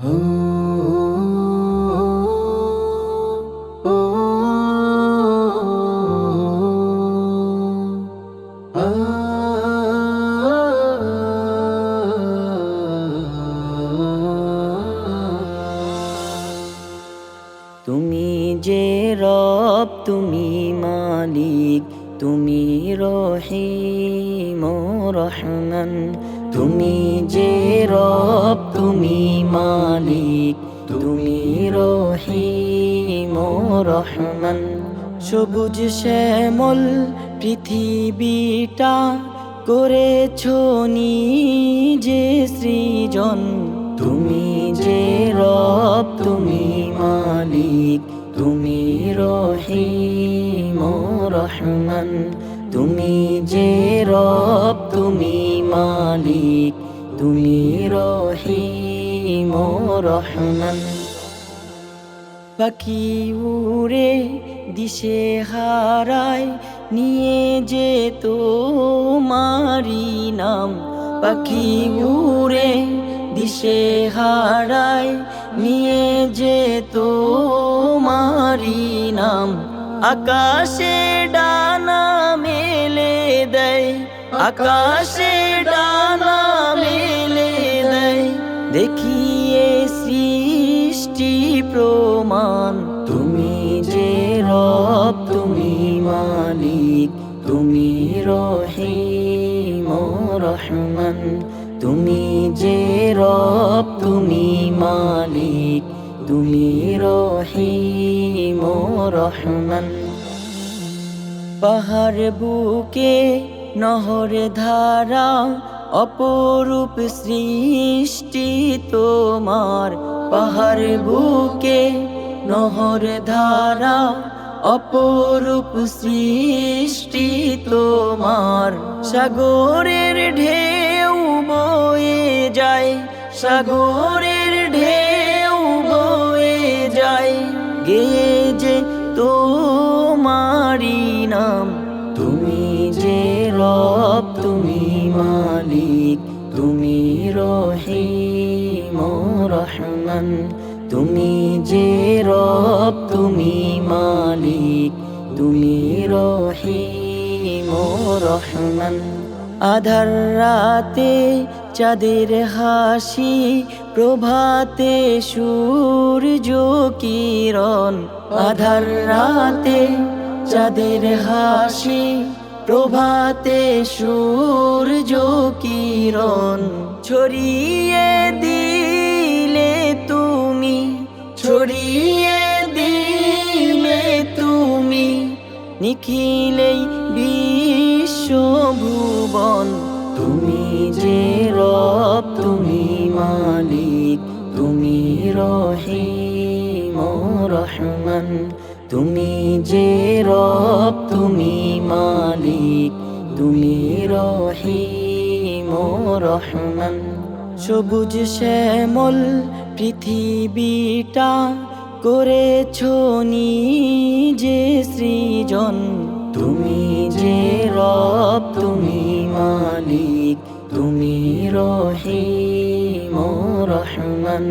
তুমি যে রব, তুমি মালিক, তুমি রহিম ও রহমান। তুমি যে রব, তুমি মালিক, তুমি রহিম ও রহমান। সবুজ শ্যামল পৃথিবীটা করেছো নিজে সৃজন। তুমি যে রব, তুমি মালিক, তুমি রহিম ও রহমান। তুমি যে রব, তুমি মালিক, তুমি রহিম ও রহমান। পাখি উড়ে দিশে হারায় নিয়ে যে তোমারি নাম। পাখি উড়ে দিশে হারায় নিয়ে যে তোমারি নাম। আকাশে ডানা মেলে দেয়, আকাশে ডানা মেলে দেয়, দেখিয়ে সৃষ্টি প্রমাণ। তুমি যে রব, তুমি মালিক, তুমি রহিম ও রহমান। তুমি যে রব, তুমি মালিক, তুমি রহিম ও রহমান। পাহাড় বুকে নহর ধারা, অপরূপ সৃষ্টি তোমার। পাহাড় বুকে নহর ধারা, অপরূপ সৃষ্টি তোমার। সাগরের ঢেউ বয়ে যায়, সাগরের ঢেউ বয়ে যায়, গেয়ে যে তোমারি নাম। তুমি যে রব, তুমি মালিক, তুমি রহিম ও রহমান। তুমি যে রব, তুমি মালিক, তুমি রহিম ও রহমান। আধার রাতে চাঁদের হাসি, প্রভাতে সূর্য কিরণ। আধার রাতে চাঁদের হাসি, প্রভাতে সূর্য কিরণ। ছড়িয়ে দিলে তুমি, ছড়িয়ে দিলে তুমি, নিখিলেই বিশ্বভুবন। তুমি যে রব, তুমি মালিক, তুমি রহিম ও রহমান। তুমি যে রব, তুমি মালিক, তুমি রহিম ও রহমান। সবুজ শ্যামল পৃথিবীটা করেছো নিজে সৃজন। তুমি যে রব, তুমি মালিক, তুমি রহিম ও রহমান।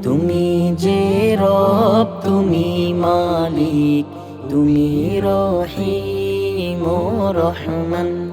তুমি যে রব, তুমি মালিক, তুমি রহিম ও রহমান।